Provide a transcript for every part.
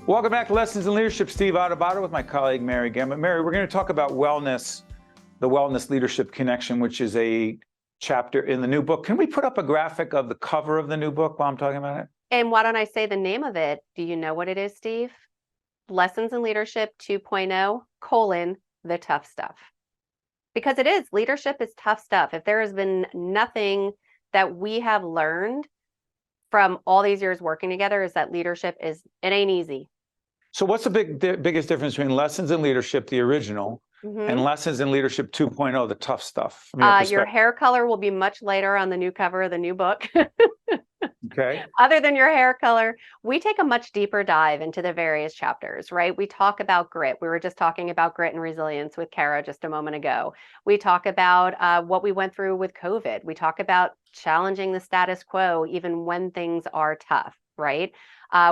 Welcome back to Lessons in Leadership. Steve Adubato with my colleague Mary Gambit. Mary, we're going to talk about wellness, the Wellness Leadership Connection, which is a chapter in the new book. Can we put up a graphic of the cover of the new book while I'm talking about it? And why don't I say the name of it? Do you know what it is, Steve? Lessons in Leadership 2.0, the tough stuff. Because it is, leadership is tough stuff. If there has been nothing that we have learned from all these years working together, is that leadership it ain't easy. So what's the biggest difference between Lessons in Leadership, the original, and Lessons in Leadership 2.0, the tough stuff? Your hair color will be much lighter on the new cover of the new book. Okay. Other than your hair color, we take a much deeper dive into the various chapters, right? We talk about grit. We were just talking about grit and resilience with Kara just a moment ago. We talk about what we went through with COVID. We talk about challenging the status quo, even when things are tough, right?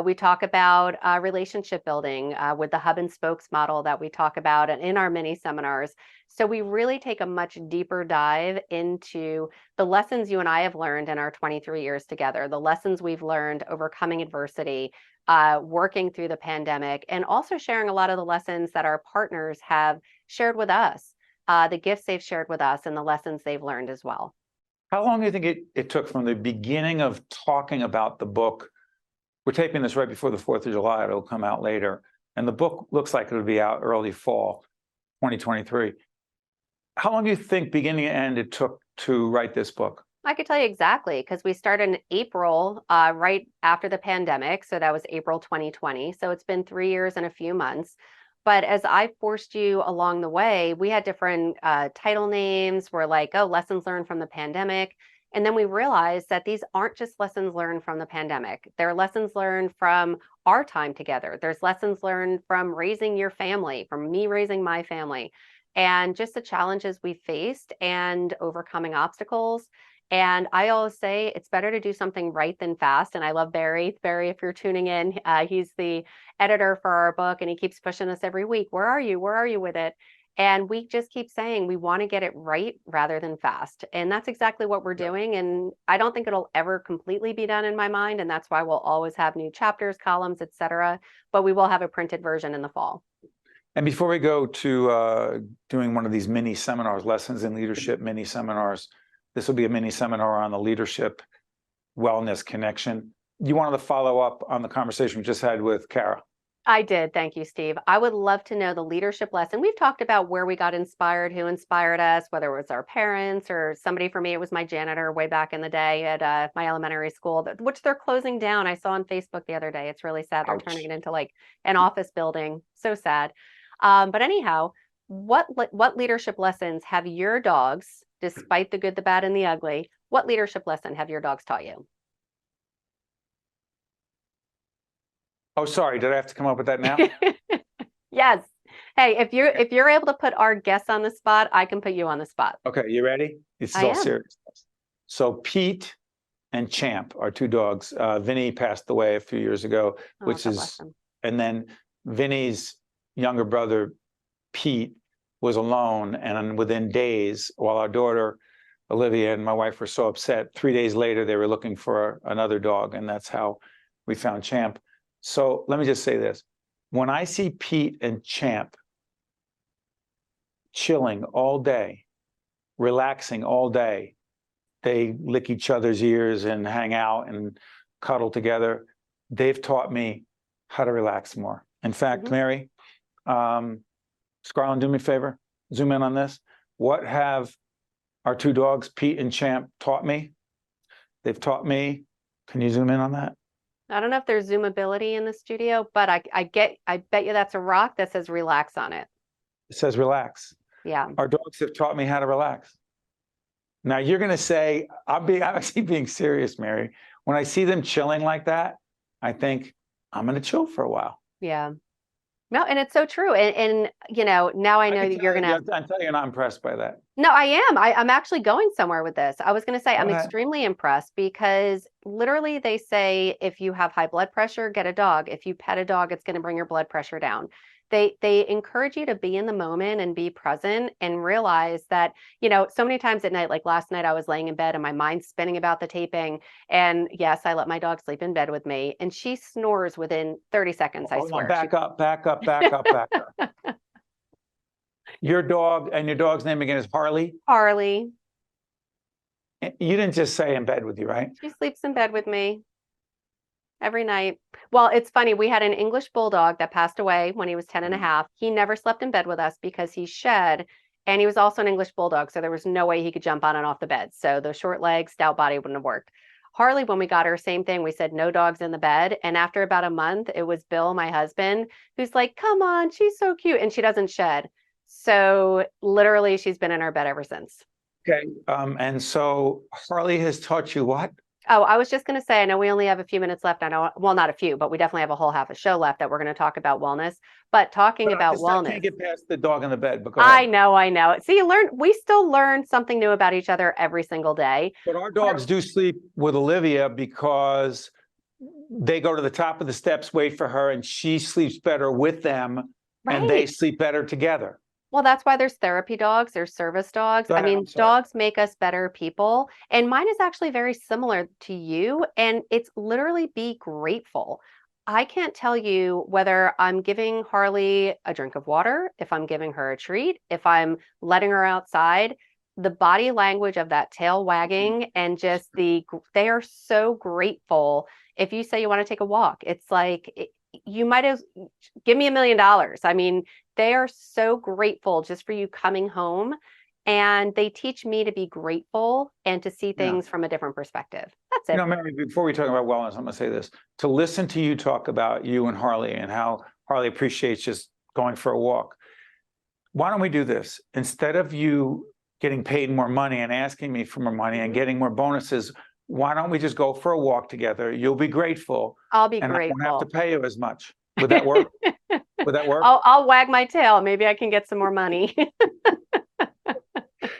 We talk about relationship building with the hub and spokes model that we talk about in our mini seminars. So we really take a much deeper dive into the lessons you and I have learned in our 23 years together, the lessons we've learned overcoming adversity, working through the pandemic, and also sharing a lot of the lessons that our partners have shared with us, the gifts they've shared with us, and the lessons they've learned as well. How long do you think it took from the beginning of talking about the book? We're taping this right before the 4th of July. It'll come out later. And the book looks like it'll be out early fall 2023. How long do you think, beginning to end, it took to write this book? I could tell you exactly, because we started in April, right after the pandemic. So that was April 2020. So it's been 3 years and a few months. But as I forced you along the way, we had different title names. We're like, oh, lessons learned from the pandemic. And then we realized that these aren't just lessons learned from the pandemic. They're lessons learned from our time together. There's lessons learned from raising your family, from me raising my family, and just the challenges we faced and overcoming obstacles. And I always say it's better to do something right than fast. And I love Barry. Barry, if you're tuning in, he's the editor for our book, and he keeps pushing us every week. Where are you? Where are you with it? And we just keep saying we want to get it right rather than fast. And that's exactly what we're doing. And I don't think it'll ever completely be done in my mind. And that's why we'll always have new chapters, columns, etc. But we will have a printed version in the fall. And before we go to doing one of these mini seminars, Lessons in Leadership mini seminars, this will be a mini seminar on the leadership wellness connection. You wanted to follow up on the conversation we just had with Kara. I did. Thank you, Steve. I would love to know the leadership lesson. We've talked about where we got inspired, who inspired us, whether it was our parents or somebody. For me, it was my janitor way back in the day at my elementary school, which they're closing down. I saw on Facebook the other day. It's really sad. They're turning it into like an office building. So sad. But anyhow, what leadership lessons have your dogs, despite the good, the bad, and the ugly, what leadership lesson have your dogs taught you? Oh, sorry. Did I have to come up with that now? Yes. Hey, if you're able to put our guests on the spot, I can put you on the spot. Okay, you ready? This is all serious. So Pete and Champ are two dogs. Vinny passed away a few years ago, and then Vinny's younger brother, Pete, was alone. And within days, while our daughter, Olivia, and my wife were so upset, 3 days later, they were looking for another dog. And that's how we found Champ. So let me just say this. When I see Pete and Champ chilling all day, relaxing all day, they lick each other's ears and hang out and cuddle together. They've taught me how to relax more. In fact, Mary, Scarlett, do me a favor, zoom in on this. What have our two dogs, Pete and Champ, taught me? They've taught me, can you zoom in on that? I don't know if there's zoomability in the studio, but I bet you that's a rock that says relax on it. It says relax. Yeah. Our dogs have taught me how to relax. Now you're going to say, I'm actually being serious, Mary. When I see them chilling like that, I think I'm going to chill for a while. Yeah. No, and it's so true. And you know, now I know that you're going to. I'm telling you, you're not impressed by that. No, I am. I'm actually going somewhere with this. I was going to say I'm extremely impressed because literally they say if you have high blood pressure, get a dog. If you pet a dog, it's going to bring your blood pressure down. They encourage you to be in the moment and be present and realize that, so many times at night, like last night I was laying in bed and my mind's spinning about the taping. And yes, I let my dog sleep in bed with me and she snores within 30 seconds, I Hold on, swear. back up. Your dog, and your dog's name again is Harley? Harley. You didn't just say in bed with you, right? She sleeps in bed with me every night. Well, it's funny. We had an English bulldog that passed away when he was 10 and a half. He never slept in bed with us because he shed, and he was also an English bulldog. So there was no way he could jump on and off the bed. So the short legs, stout body wouldn't have worked. Harley, when we got her, same thing. We said no dogs in the bed. And after about a month, it was Bill, my husband, who's like, come on, she's so cute. And she doesn't shed. So literally she's been in our bed ever since. Okay. And so Harley has taught you what? Oh, I was just going to say, I know we only have a few minutes left. I know, well, not a few, but we definitely have a whole half a show left that we're going to talk about wellness. But talking about wellness, I can't get past the dog in the bed. But go I ahead. know. See, we still learn something new about each other every single day. But our dogs do sleep with Olivia because they go to the top of the steps, wait for her, and she sleeps better with them, and they sleep better together. Well, that's why there's therapy dogs, there's service dogs. I mean, dogs make us better people. And mine is actually very similar to you. And it's literally be grateful. I can't tell you whether I'm giving Harley a drink of water, if I'm giving her a treat, if I'm letting her outside, the body language of that tail wagging and just they are so grateful. If you say you want to take a walk, it's like, you might as give me $1 million. I mean, they are so grateful just for you coming home, and they teach me to be grateful and to see things from a different perspective. That's it. Mary, before we talk about wellness, I'm going to say this. To listen to you talk about you and Harley and how Harley appreciates just going for a walk. Why don't we do this? Instead of you getting paid more money and asking me for more money and getting more bonuses, why don't we just go for a walk together? You'll be grateful. I'll be grateful. I won't have to pay you as much. Would that work? Would that work? I'll wag my tail. Maybe I can get some more money.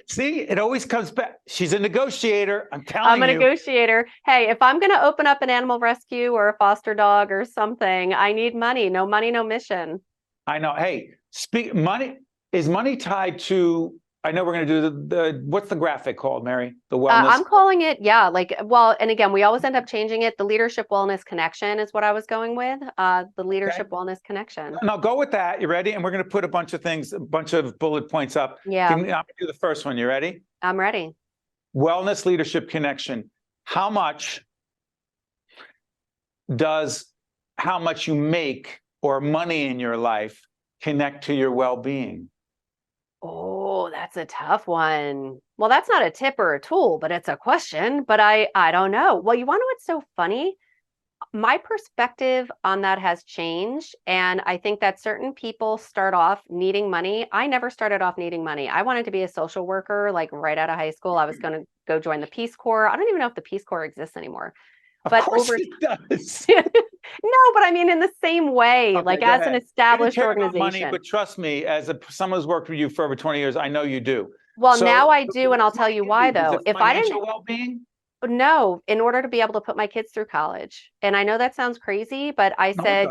See, it always comes back. She's a negotiator. I'm telling you. I'm a negotiator. Hey, if I'm going to open up an animal rescue or a foster dog or something, I need money. No money, no mission. I know. Hey, is money tied to, I know we're going to do the what's the graphic called, Mary? The wellness. I'm calling it, and again, we always end up changing it. The Leadership Wellness Connection is what I was going with. The Leadership Wellness Connection. And I'll go with that. You ready? And we're going to put a bunch of bullet points up. Yeah. I'm going to do the first one. You ready? I'm ready. Wellness Leadership Connection. How much you make or money in your life connect to your well-being? Oh, that's a tough one. Well, that's not a tip or a tool, but it's a question. But I don't know. Well, you want to know what's so funny? My perspective on that has changed. And I think that certain people start off needing money. I never started off needing money. I wanted to be a social worker, like right out of high school. I was going to go join the Peace Corps. I don't even know if the Peace Corps exists anymore. Of course it does. No, but I mean, in the same way, Okay, as an established organization. Money, but trust me, as someone who's worked with you for over 20 years, I know you do. Well, now I do, and I'll tell you why, though. If I didn't, well-being? No, in order to be able to put my kids through college. And I know that sounds crazy, but I said,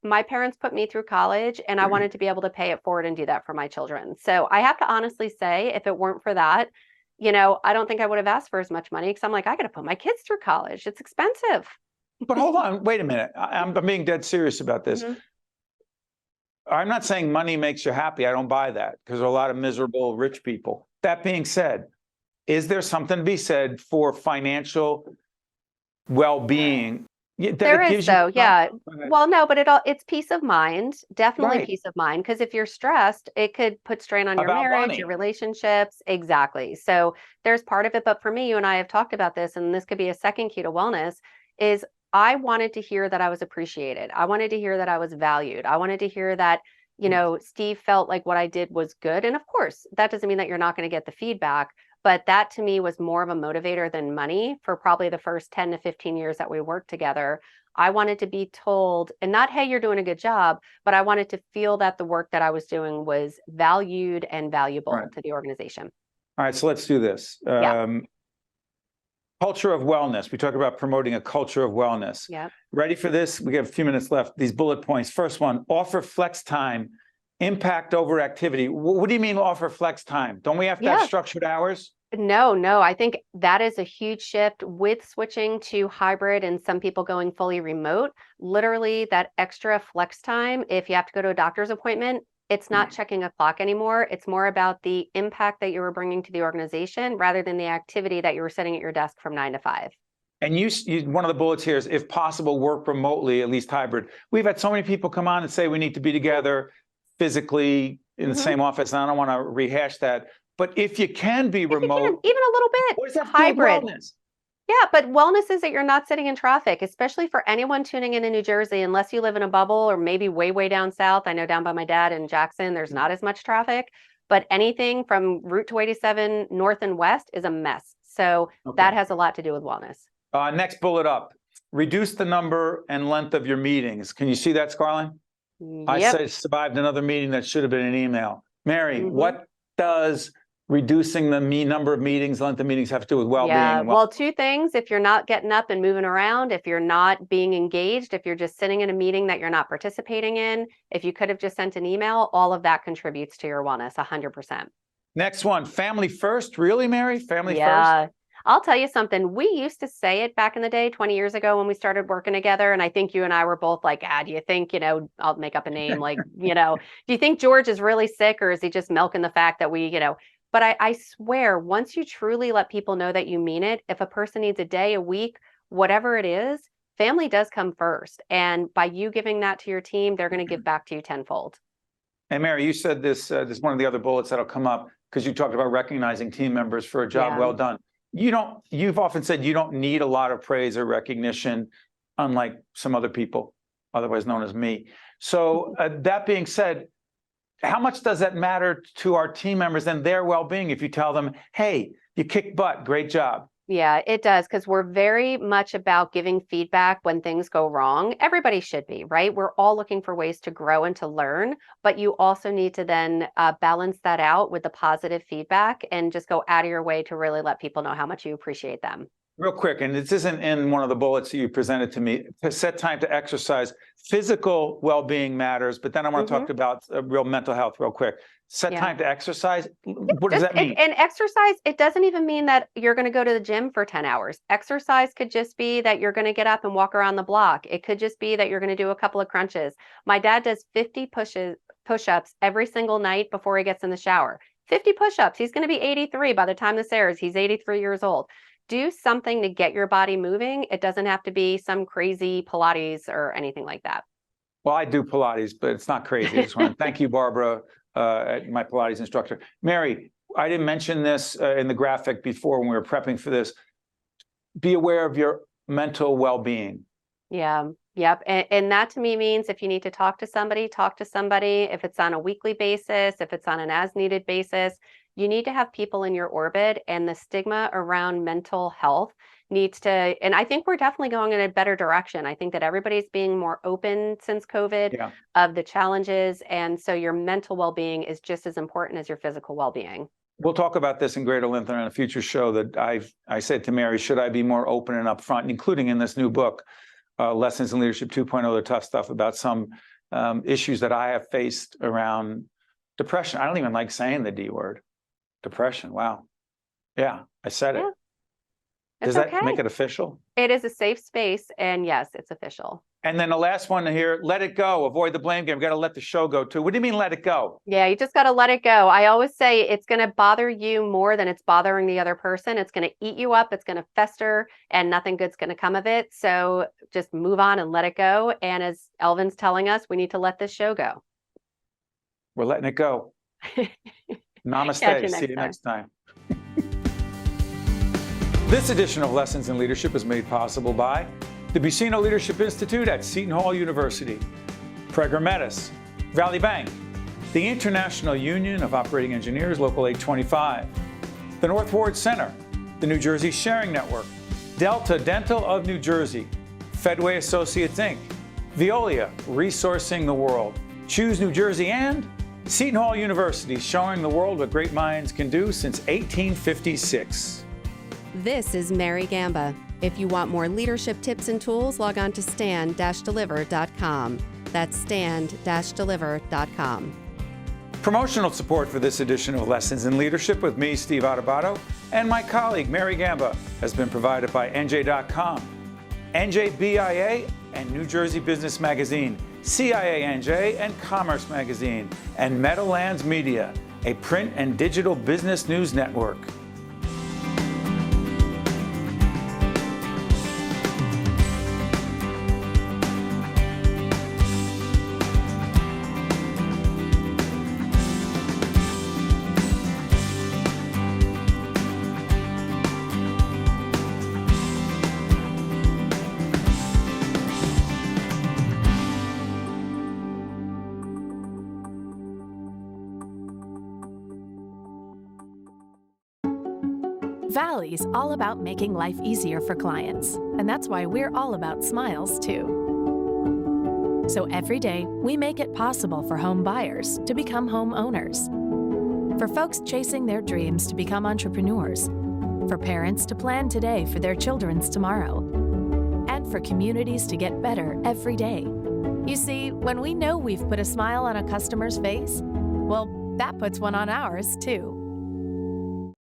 my parents put me through college, and I wanted to be able to pay it forward and do that for my children. So I have to honestly say, if it weren't for that, I don't think I would have asked for as much money, because I'm like, I got to put my kids through college. It's expensive. But hold on, wait a minute. I'm being dead serious about this. Mm-hmm. I'm not saying money makes you happy. I don't buy that, because there are a lot of miserable rich people. That being said, is there something to be said for financial well-being? There is, though. Yeah. Well, no, but it's peace of mind. Definitely peace of mind. Because if you're stressed, it could put strain on your marriage, your relationships. Exactly. So there's part of it. But for me, you and I have talked about this, and this could be a second key to wellness, is I wanted to hear that I was appreciated. I wanted to hear that I was valued. I wanted to hear that, Steve felt like what I did was good. And of course, that doesn't mean that you're not going to get the feedback. But that to me was more of a motivator than money for probably the first 10 to 15 years that we worked together. I wanted to be told, and not, hey, you're doing a good job, but I wanted to feel that the work that I was doing was valued and valuable to the organization. All right, so let's do this. Culture of wellness. We talk about promoting a culture of wellness. Yep. Ready for this? We have a few minutes left. These bullet points. First one, offer flex time, impact over activity. What do you mean offer flex time? Don't we have to have structured hours? No, I think that is a huge shift with switching to hybrid and some people going fully remote. Literally that extra flex time, if you have to go to a doctor's appointment, it's not checking a clock anymore. It's more about the impact that you were bringing to the organization rather than the activity that you were sitting at your desk from 9 to 5. And you one of the bullets here is, if possible, work remotely, at least hybrid. We've had so many people come on and say we need to be together physically in the same office, and I don't want to rehash that. But if you can be remote, even a little bit, what does that hybrid. Wellness? Yeah, but wellness is that you're not sitting in traffic, especially for anyone tuning in New Jersey, unless you live in a bubble or maybe way down south. I know down by my dad in Jackson, there's not as much traffic, but anything from Route 287 north and west is a mess. So that has a lot to do with wellness. Next bullet up, reduce the number and length of your meetings. Can you see that, Scarlett? Yep. I survived another meeting that should have been an email. Mary, what does reducing the number of meetings, length of meetings have to do with well-being? Yeah, well, two things. If you're not getting up and moving around, if you're not being engaged, if you're just sitting in a meeting that you're not participating in, if you could have just sent an email, all of that contributes to your wellness 100%. Next one, family first. Really, Mary? Family first? I'll tell you something. We used to say it back in the day, 20 years ago when we started working together. And I think you and I were both like, do you think, I'll make up a name, like, do you think George is really sick, or is he just milking the fact that we, But I swear, once you truly let people know that you mean it, if a person needs a day, a week, whatever it is, family does come first. And by you giving that to your team, they're going to give back to you tenfold. And Mary, you said this is one of the other bullets that'll come up, because you talked about recognizing team members for a job well done. You've often said you don't need a lot of praise or recognition, unlike some other people, otherwise known as me. So that being said, how much does that matter to our team members and their well-being if you tell them, hey, you kicked butt, great job? Yeah, it does, because we're very much about giving feedback when things go wrong. Everybody should be, right? We're all looking for ways to grow and to learn, but you also need to then balance that out with the positive feedback and just go out of your way to really let people know how much you appreciate them. Real quick, and this isn't in one of the bullets that you presented to me, to set time to exercise. Physical well-being matters, but then I want to talk about real mental health real quick. Set time to exercise. What does that mean? And exercise, it doesn't even mean that you're going to go to the gym for 10 hours. Exercise could just be that you're going to get up and walk around the block. It could just be that you're going to do a couple of crunches. My dad does 50 push-ups every single night before he gets in the shower. 50 push-ups. He's going to be 83 by the time this airs. He's 83 years old. Do something to get your body moving. It doesn't have to be some crazy Pilates or anything like that. Well, I do Pilates, but it's not crazy. I just want to thank you, Barbara, my Pilates instructor. Mary, I didn't mention this in the graphic before when we were prepping for this. Be aware of your mental well-being. Yeah. Yep. And that to me means if you need to talk to somebody, talk to somebody. If it's on a weekly basis, if it's on an as-needed basis, you need to have people in your orbit, and the stigma around mental health needs to, and I think we're definitely going in a better direction. I think that everybody's being more open since COVID of the challenges. And so your mental well-being is just as important as your physical well-being. We'll talk about this in greater length on a future show. That I said to Mary, should I be more open and upfront, including in this new book, Lessons in Leadership 2.0, the tough stuff about some issues that I have faced around depression. I don't even like saying the D word. Depression. Wow. Yeah, I said it. Does that make it official? It is a safe space, and yes, it's official. And then the last one here, let it go. Avoid the blame game. Got to let the show go too. What do you mean let it go? Yeah, you just got to let it go. I always say it's going to bother you more than it's bothering the other person. It's going to eat you up. It's going to fester, and nothing good's going to come of it. So just move on and let it go. And as Elvin's telling us, we need to let this show go. We're letting it go. Namaste. See you next time. This edition of Lessons in Leadership is made possible by the Buccino Leadership Institute at Seton Hall University, Prager Metis, Valley Bank, the International Union of Operating Engineers, Local 825, the North Ward Center, the New Jersey Sharing Network, Delta Dental of New Jersey, Fedway Associates Inc., Veolia, Resourcing the World, Choose New Jersey, and Seton Hall University, showing the world what great minds can do since 1856. This is Mary Gamba. If you want more leadership tips and tools, log on to stand-deliver.com. That's stand-deliver.com. Promotional support for this edition of Lessons in Leadership with me, Steve Adubato, and my colleague, Mary Gamba, has been provided by NJ.com, NJBIA, and New Jersey Business Magazine, CIA-NJ, and Commerce Magazine, and Meadowlands Media, a print and digital business news network. Valley's all about making life easier for clients, and that's why we're all about smiles, too. So every day, we make it possible for home buyers to become homeowners, for folks chasing their dreams to become entrepreneurs, for parents to plan today for their children's tomorrow, and for communities to get better every day. You see, when we know we've put a smile on a customer's face, well, that puts one on ours, too.